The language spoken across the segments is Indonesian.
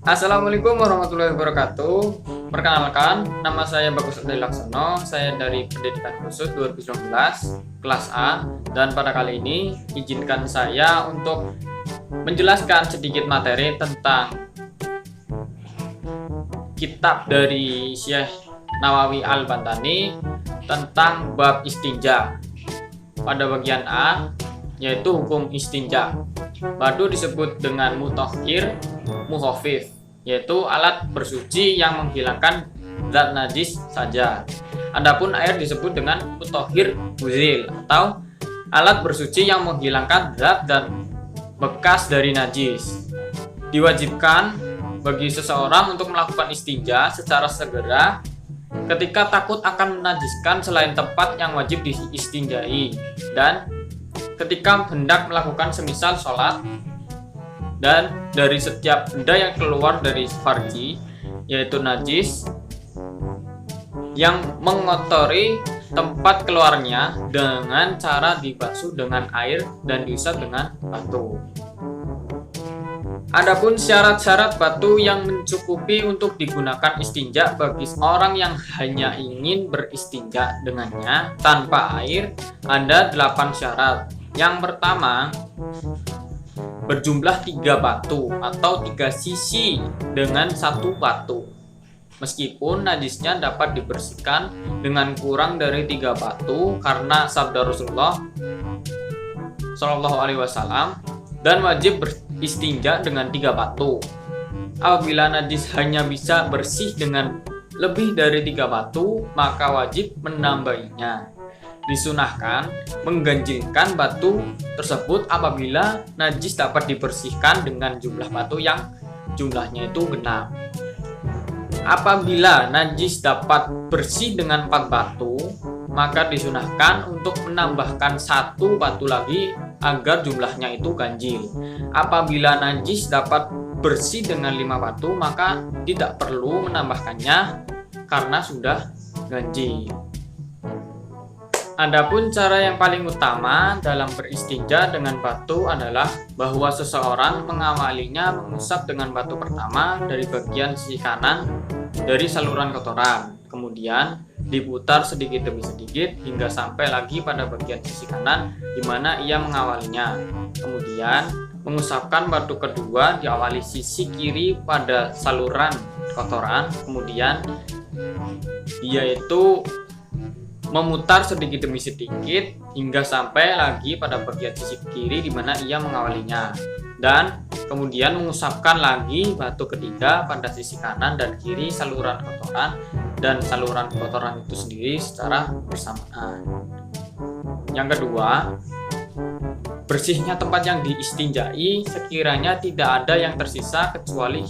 Assalamualaikum warahmatullahi wabarakatuh. Perkenalkan, nama saya Bagus Adi Laksono. Saya dari Pendidikan Khusus 2019 kelas A. Dan pada kali ini izinkan saya untuk menjelaskan sedikit materi tentang kitab dari Syekh Nawawi Al-Bantani tentang bab istinja. Pada bagian A yaitu hukum istinja. Batu disebut dengan mutahhir, mukhafif, yaitu alat bersuci yang menghilangkan zat najis saja. Adapun air disebut dengan mutahhir muzil atau alat bersuci yang menghilangkan zat dan bekas dari najis. Diwajibkan bagi seseorang untuk melakukan istinja secara segera ketika takut akan menajiskan selain tempat yang wajib diistinjai, dan ketika hendak melakukan semisal sholat, dan dari setiap benda yang keluar dari farji yaitu najis yang mengotori tempat keluarnya dengan cara dibasuh dengan air dan diusap dengan batu. Adapun syarat-syarat batu yang mencukupi untuk digunakan istinja bagi orang yang hanya ingin beristinja dengannya tanpa air, ada 8 syarat. Yang pertama, berjumlah 3 batu atau 3 sisi dengan 1 batu. Meskipun najisnya dapat dibersihkan dengan kurang dari 3 batu karena sabda Rasulullah Shallallahu Alaihi Wasallam, dan wajib beristinja dengan 3 batu. Apabila najis hanya bisa bersih dengan lebih dari 3 batu, maka wajib menambahinya. Disunahkan mengganjilkan batu tersebut apabila najis dapat dibersihkan dengan jumlah batu yang jumlahnya itu genap. Apabila najis dapat bersih dengan 4 batu, maka disunahkan untuk menambahkan 1 batu lagi agar jumlahnya itu ganjil. Apabila najis dapat bersih dengan 5 batu, maka tidak perlu menambahkannya karena sudah ganjil. Adapun cara yang paling utama dalam beristinja dengan batu adalah bahwa seseorang mengawalinya mengusap dengan batu pertama dari bagian sisi kanan dari saluran kotoran, kemudian diputar sedikit demi sedikit hingga sampai lagi pada bagian sisi kanan di mana ia mengawalinya. Kemudian mengusapkan batu kedua diawali sisi kiri pada saluran kotoran, kemudian dia itu memutar sedikit demi sedikit hingga sampai lagi pada bagian sisi kiri di mana ia mengawalinya, dan kemudian mengusapkan lagi batu ketiga pada sisi kanan dan kiri saluran kotoran dan saluran kotoran itu sendiri secara bersamaan. Yang kedua, bersihnya tempat yang diistinjai sekiranya tidak ada yang tersisa kecuali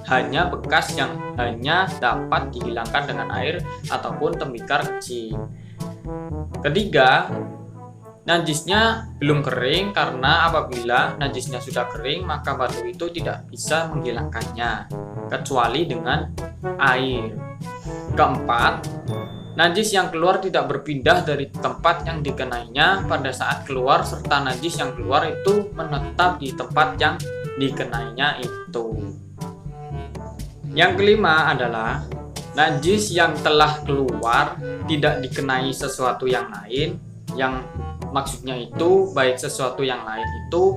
hanya bekas yang hanya dapat dihilangkan dengan air ataupun tembikar kecil. Ketiga, najisnya belum kering karena apabila najisnya sudah kering maka batu itu tidak bisa menghilangkannya kecuali dengan air. Keempat, najis yang keluar tidak berpindah dari tempat yang dikenainya pada saat keluar, serta najis yang keluar itu menetap di tempat yang dikenainya itu. Yang kelima adalah najis yang telah keluar tidak dikenai sesuatu yang lain, yang maksudnya itu baik sesuatu yang lain itu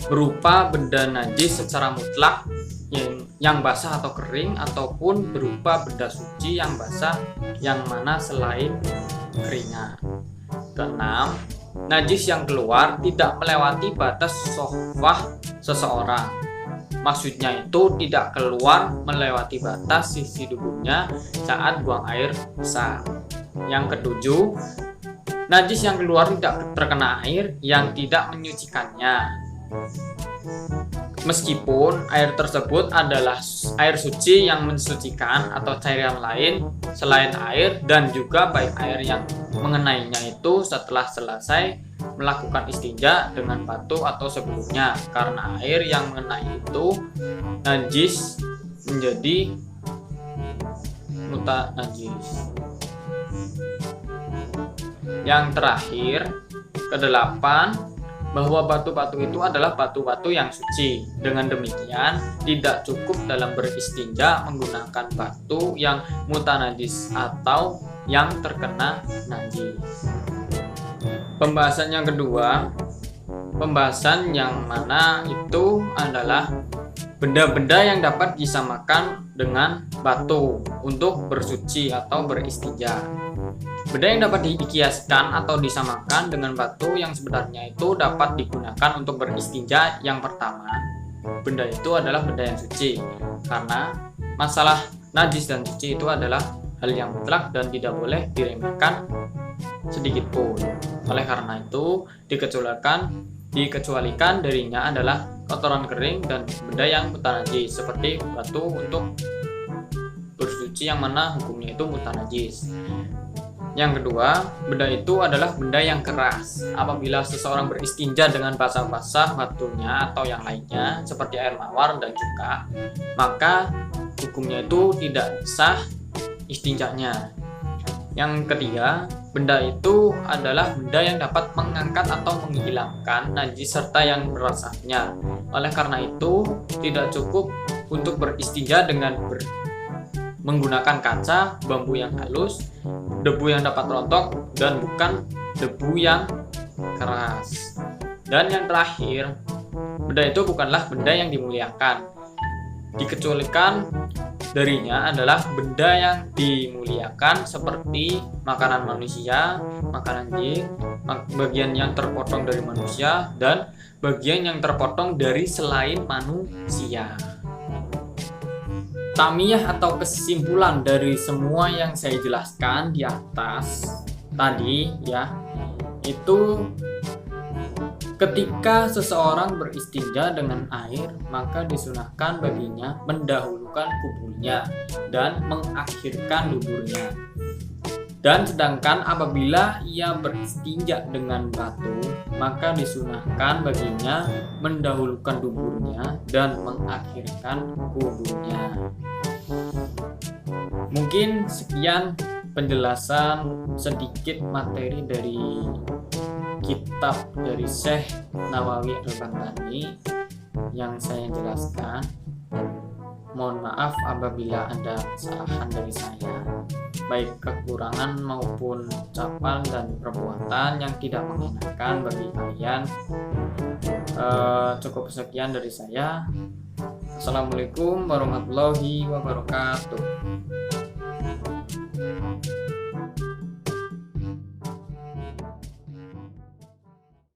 berupa benda najis secara mutlak yang basah atau kering, ataupun berupa benda suci yang basah yang mana selain keringat. Keenam, najis yang keluar tidak melewati batas shahwah seseorang. Maksudnya itu tidak keluar melewati batas sisi tubuhnya saat buang air besar. Yang ketujuh, najis yang keluar tidak terkena air yang tidak menyucikannya, meskipun air tersebut adalah air suci yang mensucikan atau cairan lain selain air, dan juga baik air yang mengenainya itu setelah selesai melakukan istinja dengan batu atau sebelumnya, karena air yang mengenai itu najis menjadi muta najis. Yang terakhir, kedelapan, bahwa batu-batu itu adalah batu-batu yang suci. Dengan demikian, tidak cukup dalam beristinja menggunakan batu yang mutanajis atau yang terkena najis. Pembahasan yang kedua, pembahasan yang mana itu adalah benda-benda yang dapat disamakan dengan batu untuk bersuci atau beristinja. Benda yang dapat dikiaskan atau disamakan dengan batu yang sebenarnya itu dapat digunakan untuk beristinja. Yang pertama, benda itu adalah benda yang suci, karena masalah najis dan suci itu adalah hal yang mutlak dan tidak boleh diremehkan sedikit pun. Oleh karena itu, dikecualikan darinya adalah kotoran kering dan benda yang mutanajis seperti batu untuk bersuci yang mana hukumnya itu mutanajis. Yang kedua, benda itu adalah benda yang keras. Apabila seseorang beristinja dengan basah-basah batunya atau yang lainnya seperti air mawar dan cuka, maka hukumnya itu tidak sah istinjanya. Yang ketiga, benda itu adalah benda yang dapat mengangkat atau menghilangkan najis serta yang merasanya. Oleh karena itu, tidak cukup untuk beristinja dengan menggunakan kaca, bambu yang halus, debu yang dapat rontok, dan bukan debu yang keras. Dan yang terakhir, benda itu bukanlah benda yang dimuliakan. Dikecualikan darinya adalah benda yang dimuliakan seperti makanan manusia, makanan jin, bagian yang terpotong dari manusia, dan bagian yang terpotong dari selain manusia. Tamiyah atau kesimpulan dari semua yang saya jelaskan di atas tadi ya, itu ketika seseorang beristinja dengan air, maka disunahkan baginya mendahulukan kuburnya dan mengakhirkan duburnya. Dan sedangkan apabila ia beristinja dengan batu, maka disunahkan baginya mendahulukan duburnya dan mengakhirkan kuburnya. Mungkin sekian penjelasan sedikit materi dari kitab dari Syekh Nawawi Al-Bantani yang saya jelaskan. Mohon maaf apabila ada kesalahan dari saya, baik kekurangan maupun ucapan dan perbuatan yang tidak mengenakan bagi kalian. Cukup sekian dari saya. Assalamualaikum warahmatullahi wabarakatuh.